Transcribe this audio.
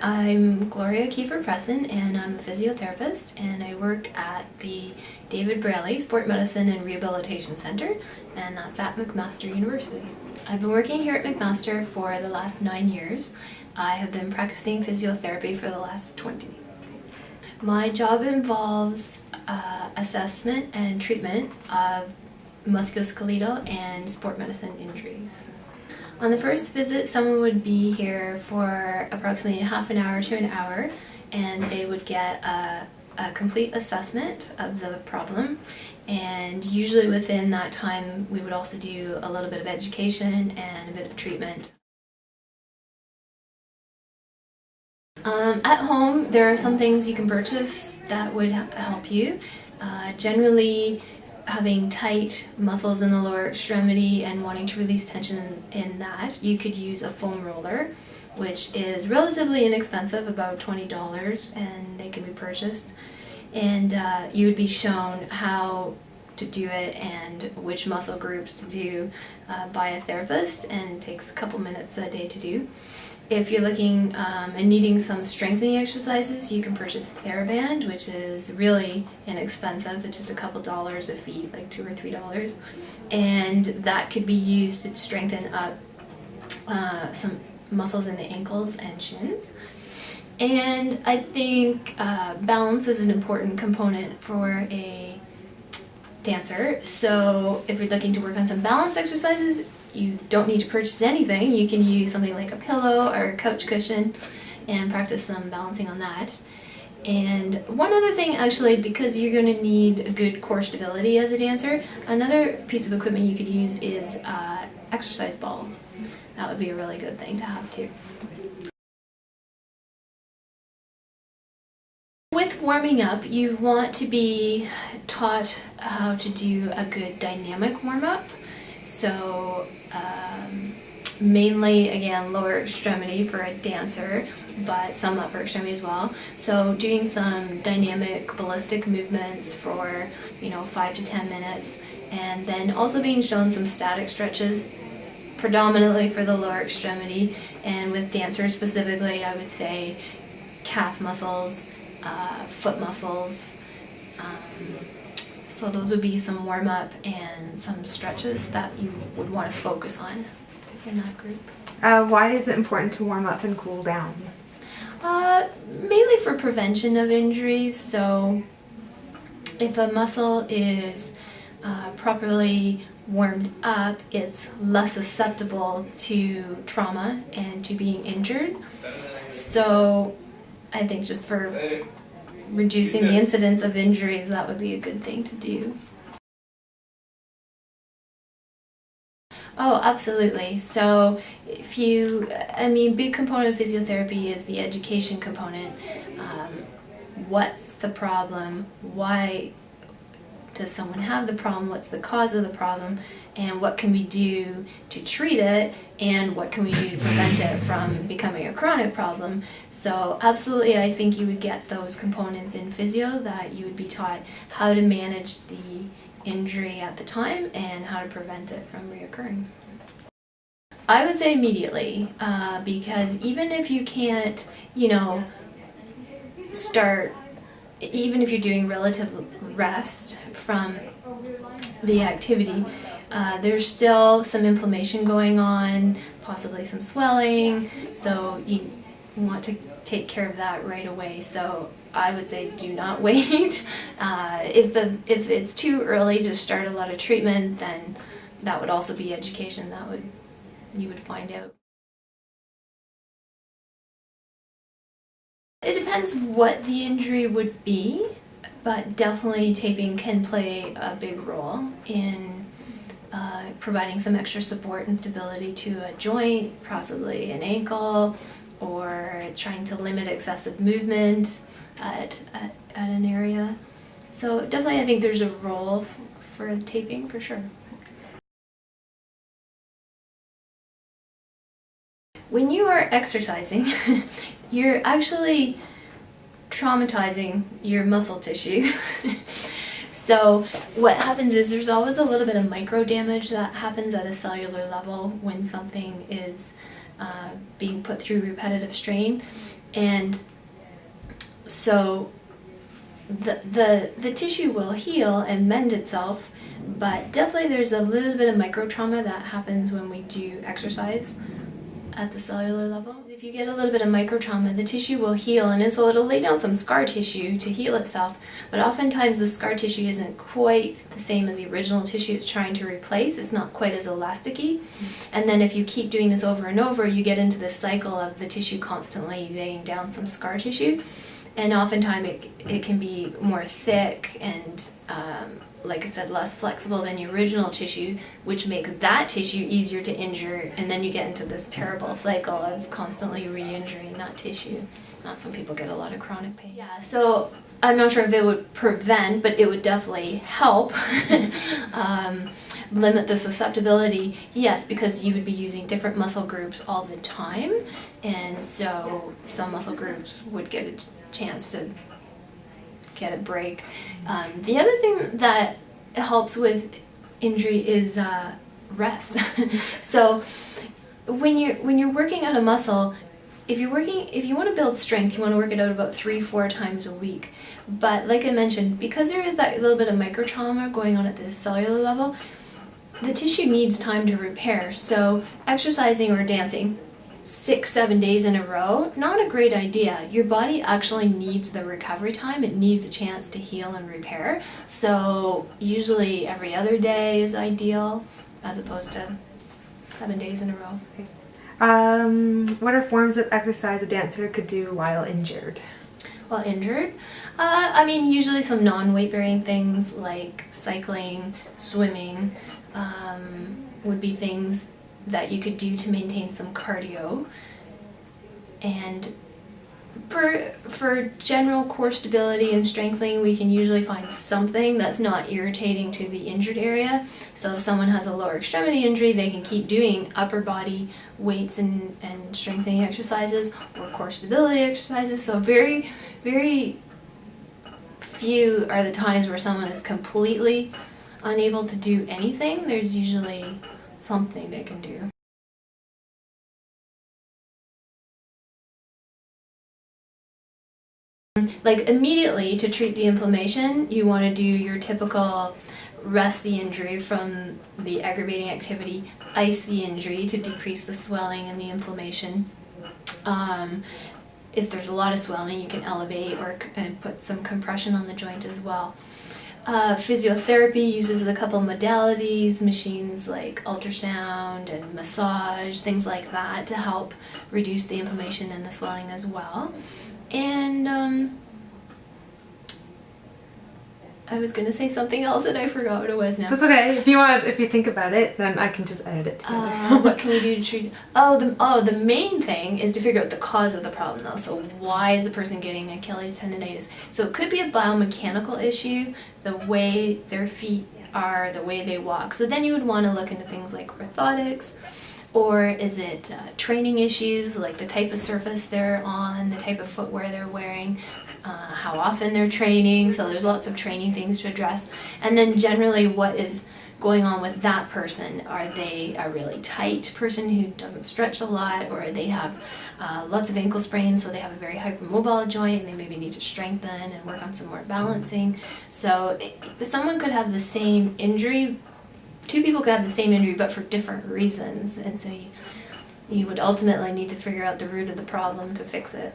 I'm Gloria Kiefer-Preston, and I'm a physiotherapist, and I work at the David Braley Sport Medicine and Rehabilitation Center, and that's at McMaster University. I've been working here at McMaster for the last 9 years. I have been practicing physiotherapy for the last 20. My job involves assessment and treatment of musculoskeletal and sport medicine injuries. On the first visit, someone would be here for approximately half an hour to an hour, and they would get a complete assessment of the problem, and usually within that time we would also do a little bit of education and a bit of treatment. At home, there are some things you can purchase that would help you. Generally, having tight muscles in the lower extremity and wanting to release tension in that, you could use a foam roller, which is relatively inexpensive, about $20, and they can be purchased. And you would be shown how to do it and which muscle groups to do by a therapist, and it takes a couple minutes a day to do. If you're looking and needing some strengthening exercises, you can purchase TheraBand, which is really inexpensive. It's just a couple dollars a fee, like $2 or $3. And that could be used to strengthen up some muscles in the ankles and shins. And I think balance is an important component for a dancer. So if you're looking to work on some balance exercises, you don't need to purchase anything. You can use something like a pillow or a couch cushion and practice some balancing on that. And one other thing, actually, because you're going to need a good core stability as a dancer, another piece of equipment you could use is exercise ball. That would be a really good thing to have too. With warming up, you want to be taught how to do a good dynamic warm-up. So mainly, again, lower extremity for a dancer, but some upper extremity as well. So doing some dynamic ballistic movements for 5 to 10 minutes, and then also being shown some static stretches, predominantly for the lower extremity. And with dancers specifically, I would say calf muscles, foot muscles. So those would be some warm-up and some stretches that you would want to focus on in that group. Why is it important to warm up and cool down? Mainly for prevention of injuries. So if a muscle is properly warmed up, it's less susceptible to trauma and to being injured. So I think just for reducing the incidence of injuries, that would be a good thing to do. Oh, absolutely. So big component of physiotherapy is the education component. What's the problem? Why does someone have the problem? What's the cause of the problem? And what can we do to treat it? And what can we do to prevent it from becoming a chronic problem? So absolutely, I think you would get those components in physio, that you would be taught how to manage the injury at the time and how to prevent it from reoccurring. I would say immediately, because even if you can't, start, even if you're doing relative rest from the activity, there's still some inflammation going on, possibly some swelling, so you want to take care of that right away. So I would say do not wait. If it's too early to start a lot of treatment, then that would also be education you would find out. It depends what the injury would be, but definitely taping can play a big role in providing some extra support and stability to a joint, possibly an ankle, or trying to limit excessive movement at an area. So definitely I think there's a role for taping, for sure. When you are exercising, you're actually traumatizing your muscle tissue. So what happens is there's always a little bit of micro damage that happens at a cellular level when something is being put through repetitive strain. And so the tissue will heal and mend itself, but definitely there's a little bit of micro trauma that happens when we do exercise at the cellular level. If you get a little bit of micro trauma, the tissue will heal, and so it'll lay down some scar tissue to heal itself, but oftentimes the scar tissue isn't quite the same as the original tissue it's trying to replace. It's not quite as elasticy. And then if you keep doing this over and over, you get into this cycle of the tissue constantly laying down some scar tissue, and oftentimes it can be more thick and like I said, less flexible than the original tissue, which makes that tissue easier to injure, and then you get into this terrible cycle of constantly re-injuring that tissue. That's when people get a lot of chronic pain. Yeah, so I'm not sure if it would prevent, but it would definitely help limit the susceptibility. Yes, because you would be using different muscle groups all the time, and so some muscle groups would get a chance to get a break. The other thing that helps with injury is rest. So when you're working on a muscle, if you want to build strength, you want to work it out about 3-4 times a week. But like I mentioned, because there is that little bit of micro trauma going on at the cellular level, the tissue needs time to repair. So exercising or dancing 6-7 days in a row, not a great idea. Your body actually needs the recovery time. It needs a chance to heal and repair. So usually every other day is ideal, as opposed to 7 days in a row. What are forms of exercise a dancer could do while injured? While injured? I mean, usually some non-weight bearing things like cycling, swimming would be things that you could do to maintain some cardio. And for general core stability and strengthening, we can usually find something that's not irritating to the injured area. So if someone has a lower extremity injury, they can keep doing upper body weights and strengthening exercises or core stability exercises. So very, very few are the times where someone is completely unable to do anything. There's usually something they can do. Like immediately to treat the inflammation, you want to do your typical rest the injury from the aggravating activity, ice the injury to decrease the swelling and the inflammation. If there's a lot of swelling, you can elevate and put some compression on the joint as well. Physiotherapy uses a couple modalities, machines like ultrasound and massage, things like that, to help reduce the inflammation and the swelling as well. And I was going to say something else and I forgot what it was now. That's okay. If you think about it, then I can just edit it together. What can we do to treat? The main thing is to figure out the cause of the problem, though. So why is the person getting Achilles tendonitis? So it could be a biomechanical issue, the way their feet are, the way they walk. So then you would want to look into things like orthotics. Or is it training issues, like the type of surface they're on, the type of footwear they're wearing, how often they're training? So there's lots of training things to address. And then generally what is going on with that person? Are they a really tight person who doesn't stretch a lot, or they have lots of ankle sprains, so they have a very hypermobile joint and they maybe need to strengthen and work on some more balancing? So someone could have the same injury. Two people could have the same injury but for different reasons, and so you would ultimately need to figure out the root of the problem to fix it.